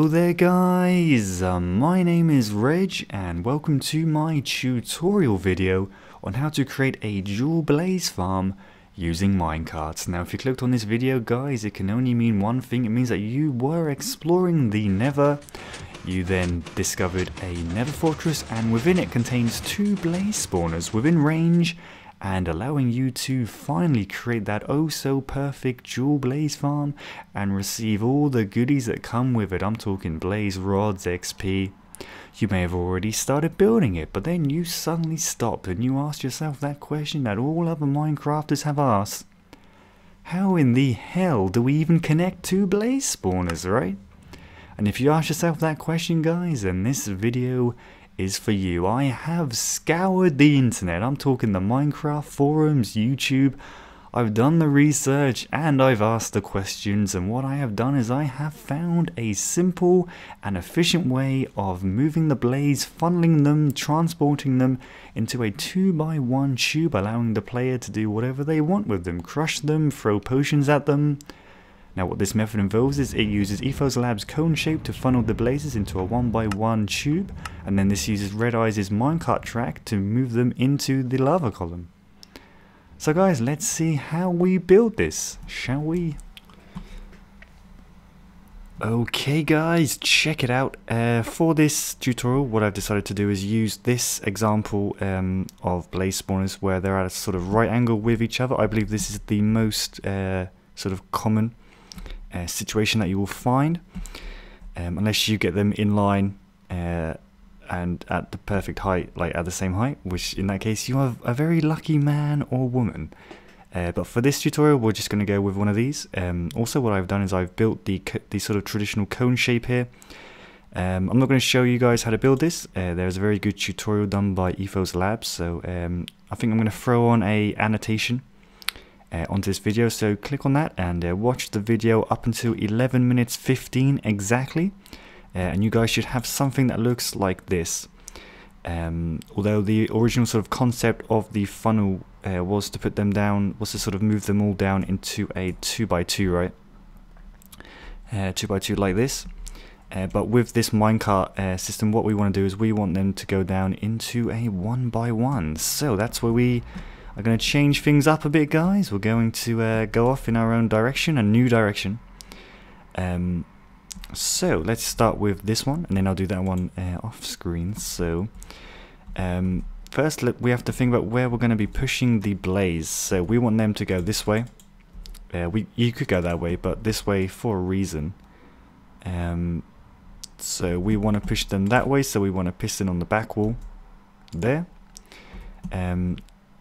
Hello there guys, my name is Reg and welcome to my tutorial video on how to create a dual blaze farm using minecarts. Now if you clicked on this video guys, it can only mean one thing. It means that you were exploring the Nether. You then discovered a Nether fortress and within it contains 2 blaze spawners within range and allowing you to finally create that oh so perfect dual blaze farm and receive all the goodies that come with it. I'm talking blaze rods, XP. You may have already started building it, but then you suddenly stopped and you asked yourself that question that all other Minecrafters have asked. How in the hell do we even connect 2 blaze spawners, right? And if you ask yourself that question guys, then this video is for you. I have scoured the internet. I'm talking the Minecraft forums, YouTube. I've done the research and I've asked the questions, and what I have done is I have found a simple and efficient way of moving the blaze, funneling them, transporting them into a 2x1 tube, allowing the player to do whatever they want with them. Crush them, throw potions at them. Now what this method involves is it uses Ethos Labs cone shape to funnel the blazes into a 1x1 tube, and then this uses Red Eyes' Minecart Track to move them into the lava column. So guys, let's see how we build this, shall we? Okay guys, check it out. For this tutorial what I've decided to do is use this example of blaze spawners where they're at a sort of right angle with each other. I believe this is the most sort of common situation that you will find, unless you get them in line and at the perfect height, like at the same height, which in that case you are a very lucky man or woman. But for this tutorial we're just going to go with one of these. Also what I've done is I've built the sort of traditional cone shape here. I'm not going to show you guys how to build this. There's a very good tutorial done by Ethos Labs, so I think I'm going to throw on a annotation onto this video, so click on that and watch the video up until 11 minutes 15 exactly, and you guys should have something that looks like this. Although the original sort of concept of the funnel was to put them down, was to sort of move them all down into a 2x2, right? 2x2 like this. But with this minecart system, what we want to do is we want them to go down into a 1x1. So that's where we are going to change things up a bit guys. We're going to go off in our own direction, a new direction. So let's start with this one and then I'll do that one off screen. So first we have to think about where we're going to be pushing the blaze. So we want them to go this way. You could go that way, but this way for a reason. So we want to push them that way, so we want a piston on the back wall there.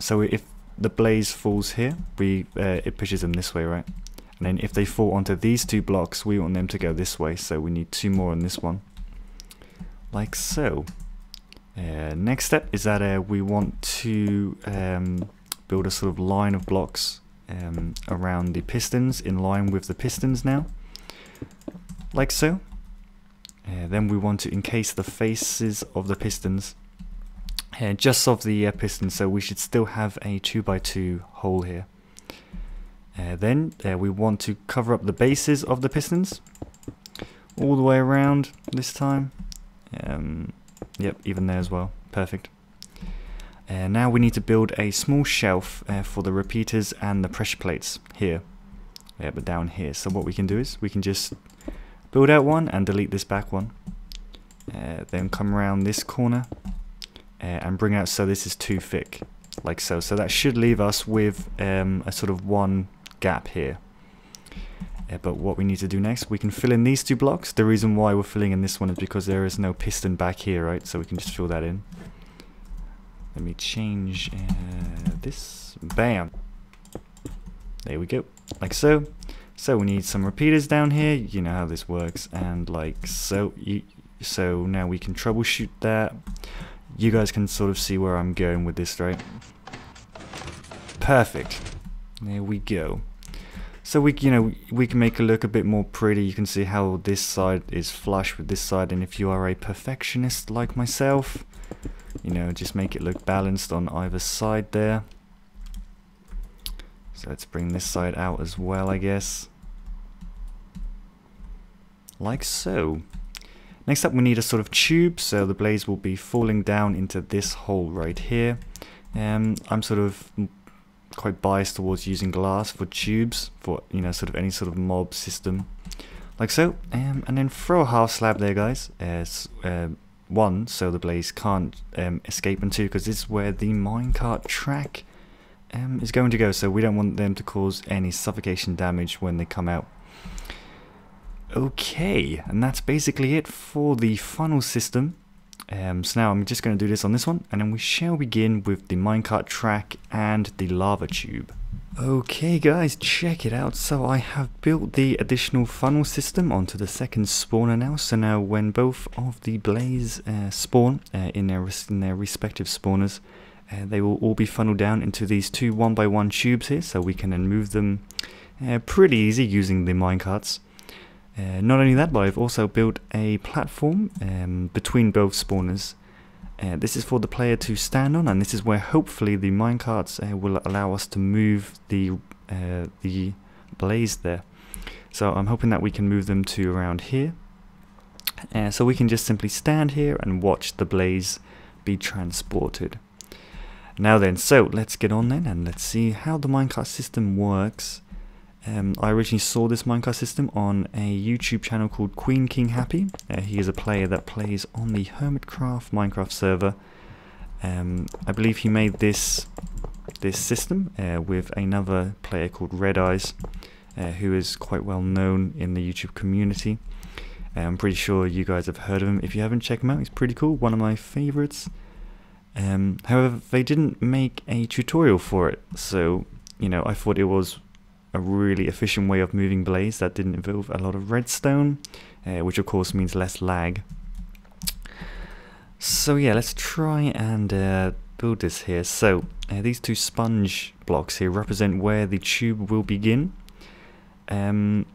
So if the blaze falls here, it pushes them this way, right? And then if they fall onto these 2 blocks, we want them to go this way, so we need 2 more on this one, like so. Next step is that we want to build a sort of line of blocks around the pistons, in line with the pistons now, like so. Then we want to encase the faces of the pistons, just of the piston, so we should still have a 2x2 hole here. Then we want to cover up the bases of the pistons all the way around this time. Yep, even there as well. Perfect. Now we need to build a small shelf for the repeaters and the pressure plates here, but down here. So what we can do is we can just build out one and delete this back one, then come around this corner and bring out so this is too thick, like so. So that should leave us with a sort of one gap here. But what we need to do next, we can fill in these 2 blocks. The reason why we're filling in this one is because there is no piston back here, right? So we can just fill that in. Let me change this. Bam! There we go, like so. So we need some repeaters down here. You know how this works, and like so. So now we can troubleshoot that. You guys can sort of see where I'm going with this, right? Perfect. There we go. So we can make it look a bit more pretty. You can see how this side is flush with this side, and if you are a perfectionist like myself, just make it look balanced on either side there. So let's bring this side out as well, I guess. Like so. Next up we need a sort of tube, so the blaze will be falling down into this hole right here. I'm sort of quite biased towards using glass for tubes, for, you know, sort of any sort of mob system. Like so, and then throw a half slab there, guys, as one, so the blaze can't escape, and two, because this is where the minecart track is going to go, so we don't want them to cause any suffocation damage when they come out. Okay, and that's basically it for the funnel system. So now I'm just going to do this on this one, and then we shall begin with the minecart track and the lava tube. Okay guys, check it out. So I have built the additional funnel system onto the second spawner now. So now when both of the blaze spawn in their respective spawners, they will all be funneled down into these two 1x1 tubes here, so we can then move them pretty easy using the minecarts. Not only that, but I've also built a platform between both spawners. This is for the player to stand on, and this is where hopefully the minecarts will allow us to move the blaze there. So I'm hoping that we can move them to around here. So we can just simply stand here and watch the blaze be transported. Now then, so let's get on then and let's see how the minecart system works. I originally saw this minecart system on a YouTube channel called Queen King Happy. He is a player that plays on the Hermitcraft Minecraft server. I believe he made this system with another player called Red Eyes, who is quite well known in the YouTube community. I'm pretty sure you guys have heard of him. If you haven't, check him out. He's pretty cool, one of my favorites. However, they didn't make a tutorial for it, so you know, I thought it was a really efficient way of moving blaze that didn't involve a lot of redstone, which of course means less lag. So yeah, let's try and build this here. So these two sponge blocks here represent where the tube will begin. So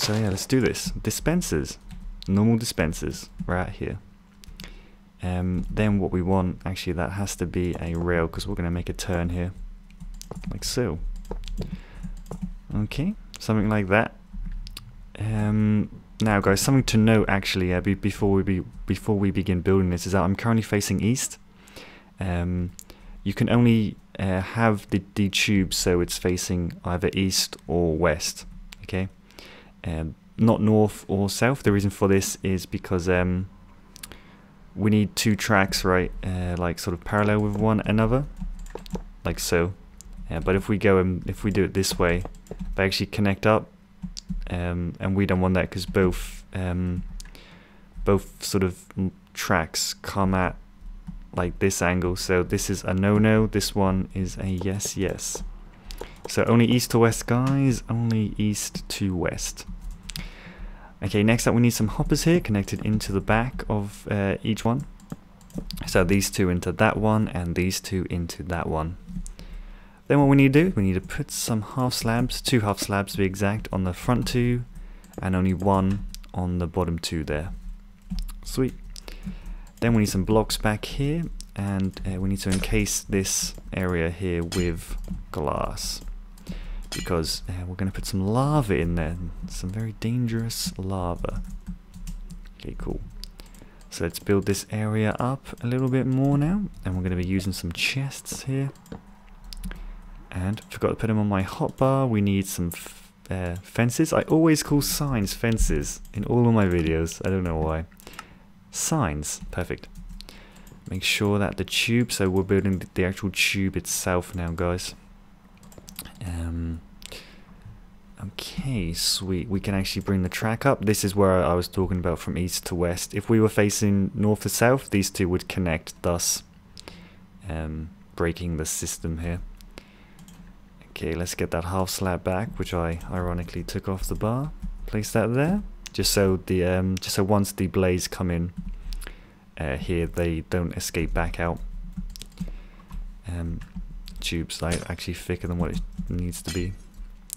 yeah, let's do this. Dispensers, normal dispensers, right here. Then what we want, actually that has to be a rail, because we're going to make a turn here, like so. Okay, something like that. Now guys, something to note actually before we begin building this is that I'm currently facing east. You can only have the tube so it's facing either east or west, okay, not north or south. The reason for this is because we need two tracks, right, like sort of parallel with one another, like so. But if we do it this way, they actually connect up, and we don't want that, because both sort of tracks come at like this angle. So this is a no-no. This one is a yes. So only east to west, guys. Only east to west. Okay. Next up, we need some hoppers here connected into the back of each one. So these two into that one, and these two into that one. Then what we need to do, we need to put some half slabs, 2 half slabs to be exact, on the front two, and only 1 on the bottom 2 there. Sweet. Then we need some blocks back here, and we need to encase this area here with glass, because we're going to put some lava in there, some very dangerous lava. Okay, cool. So let's build this area up a little bit more now, and we're going to be using some chests here. And forgot to put them on my hotbar. We need some fences. I always call signs fences in all of my videos. I don't know why. Signs. Perfect. Make sure that the tube, so we're building the actual tube itself now, guys. Okay, sweet. We can actually bring the track up. This is where I was talking about from east to west. If we were facing north to south, these two would connect, thus breaking the system here. Okay, let's get that half slab back, which I ironically took off the bar. Place that there, just so once the blaze come in here, they don't escape back out. Tubes are actually thicker than what it needs to be.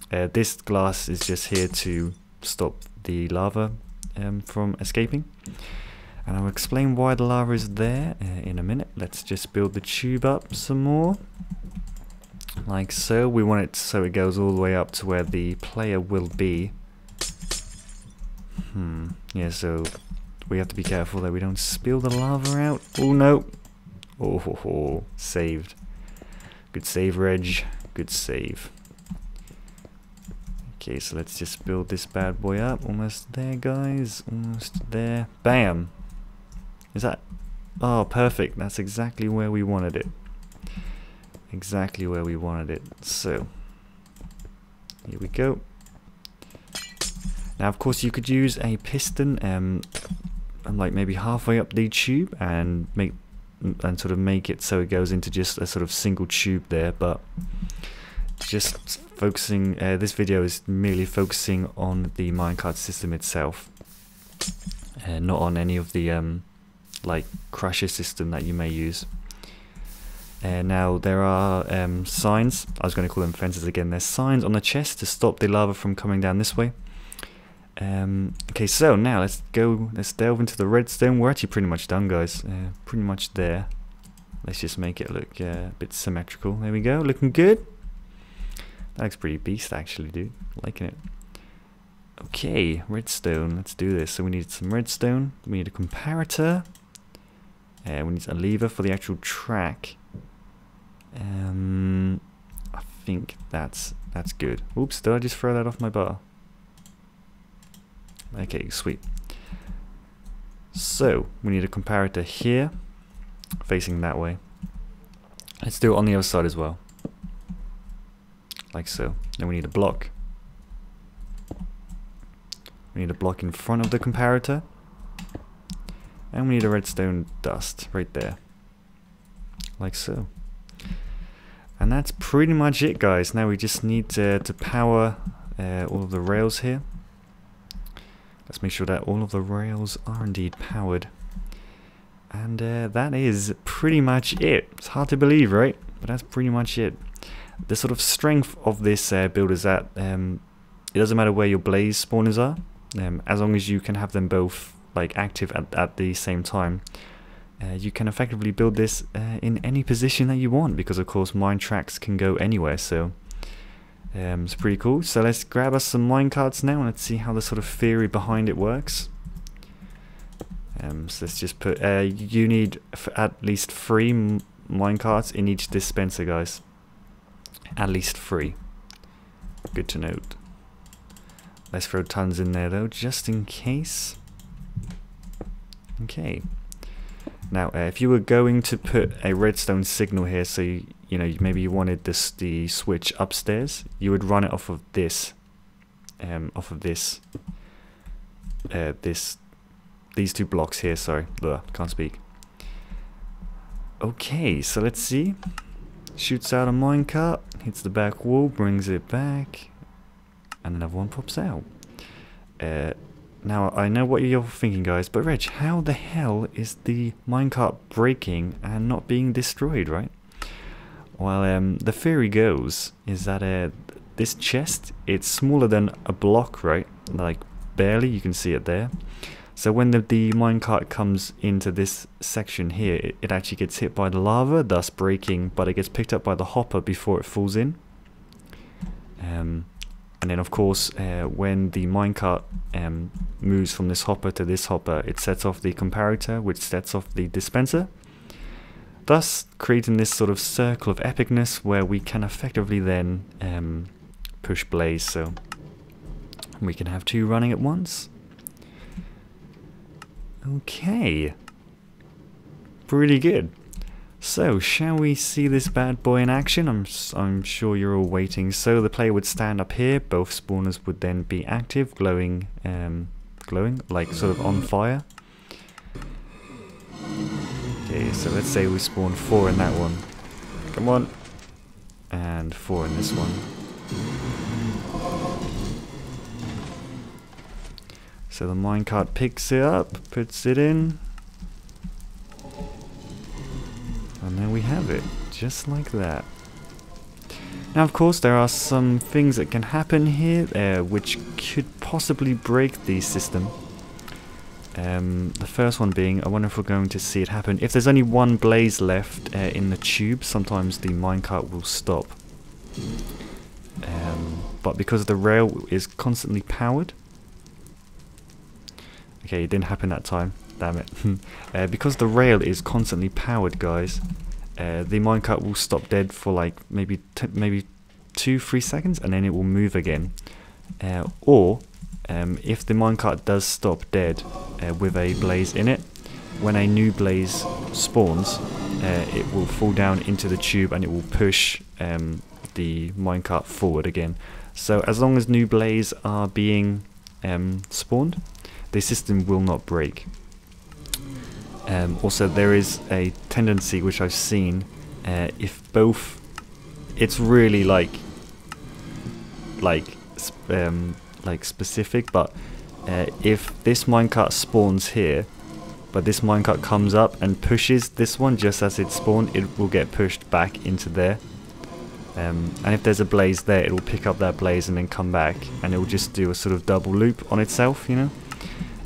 This glass is just here to stop the lava from escaping, and I'll explain why the lava is there in a minute. Let's just build the tube up some more. Like so. We want it so it goes all the way up to where the player will be. Yeah, so We have to be careful that we don't spill the lava out. Oh no! Oh, ho, ho. Saved. Good save, Reg. Good save. Okay, so let's just build this bad boy up. Almost there, guys. Almost there. Bam! Is that... Oh, perfect. That's exactly where we wanted it. Exactly where we wanted it. So, here we go. Now, of course, you could use a piston, like maybe halfway up the tube, and sort of make it so it goes into just a sort of single tube there. But just focusing, this video is merely focusing on the minecart system itself, not on any of the like crusher system that you may use. Now there are signs. I was going to call them fences again. There's signs on the chest to stop the lava from coming down this way. Okay, so now let's delve into the redstone. We're actually pretty much done, guys. Pretty much there. Let's just make it look a bit symmetrical. There we go, looking good. That looks pretty beast, actually, dude. Liking it. Okay, redstone. Let's do this. So we need some redstone. We need a comparator. We need a lever for the actual track. I think that's good. Oops, did I just throw that off my bar? Okay, sweet. So, we need a comparator here, facing that way. Let's do it on the other side as well. Like so. Then we need a block. We need a block in front of the comparator. And we need a redstone dust right there. Like so. And that's pretty much it, guys. Now we just need to power all of the rails here. Let's make sure that all of the rails are indeed powered. And that is pretty much it. It's hard to believe, right? But that's pretty much it. The sort of strength of this build is that it doesn't matter where your blaze spawners are, as long as you can have them both like active at the same time. You can effectively build this in any position that you want, because of course mine tracks can go anywhere. So it's pretty cool. So let's grab us some minecarts now and let's see how the sort of theory behind it works. So let's just put, you need at least 3 minecarts in each dispenser, guys. At least 3. Good to note. Let's throw tons in there though, just in case. Okay. Now, if you were going to put a redstone signal here, so you know maybe you wanted the switch upstairs, you would run it off of this, these 2 blocks here. Sorry, can't speak. Okay, so let's see. Shoots out a minecart, hits the back wall, brings it back, and another one pops out. Now, I know what you're thinking, guys, but Reg, how the hell is the minecart breaking and not being destroyed, right? Well, the theory goes is that this chest, it's smaller than a block, right? Like, barely, you can see it there. So when the minecart comes into this section here, it actually gets hit by the lava, thus breaking, but it gets picked up by the hopper before it falls in. And then of course, when the minecart moves from this hopper to this hopper, it sets off the comparator, which sets off the dispenser, thus creating this sort of circle of epicness where we can effectively then push blaze, so we can have 2 running at once. Okay, pretty good. So, shall we see this bad boy in action? I'm sure you're all waiting. So the player would stand up here, both spawners would then be active, glowing, like sort of on fire. Okay, so let's say we spawn 4 in that one. Come on. And 4 in this one. So the minecart picks it up, puts it in. And there we have it, just like that. Now, of course, there are some things that can happen here, which could possibly break the system. The first one being, I wonder if we're going to see it happen. If there's only 1 blaze left in the tube, sometimes the minecart will stop. But because the rail is constantly powered, Okay, it didn't happen that time. Damn it. Because the rail is constantly powered, guys, the minecart will stop dead for like maybe 2-3 seconds, and then it will move again. Or if the minecart does stop dead with a blaze in it, when a new blaze spawns, it will fall down into the tube and it will push the minecart forward again. So as long as new blaze are being spawned, the system will not break. Also, there is a tendency which I've seen, if both, it's really like specific, but if this minecart spawns here, but this minecart comes up and pushes this one just as it spawned, it will get pushed back into there. And if there's a blaze there, it will pick up that blaze and then come back, and it will just do a sort of double loop on itself, you know.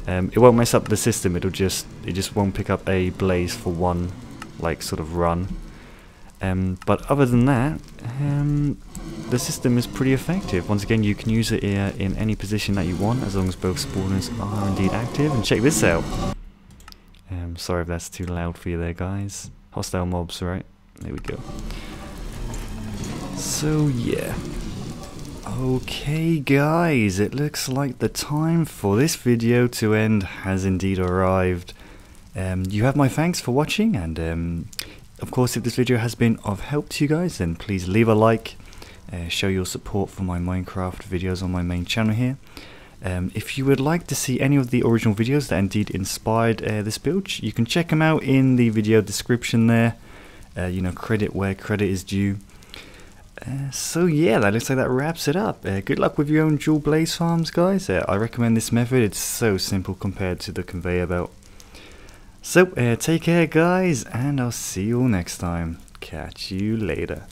It won't mess up the system. It just won't pick up a blaze for one like sort of run. But other than that, the system is pretty effective. Once again, you can use it in any position that you want, as long as both spawners are indeed active. And check this out. Sorry if that's too loud for you there, guys. Hostile mobs, right? There we go. So yeah. Okay guys, it looks like the time for this video to end has indeed arrived. You have my thanks for watching, and of course, if this video has been of help to you guys, then please leave a like, show your support for my Minecraft videos on my main channel here. If you would like to see any of the original videos that indeed inspired this build, you can check them out in the video description there. You know, credit where credit is due. So yeah, that looks like that wraps it up. Good luck with your own dual blaze farms, guys. I recommend this method. It's so simple compared to the conveyor belt. So take care, guys, and I'll see you all next time. Catch you later.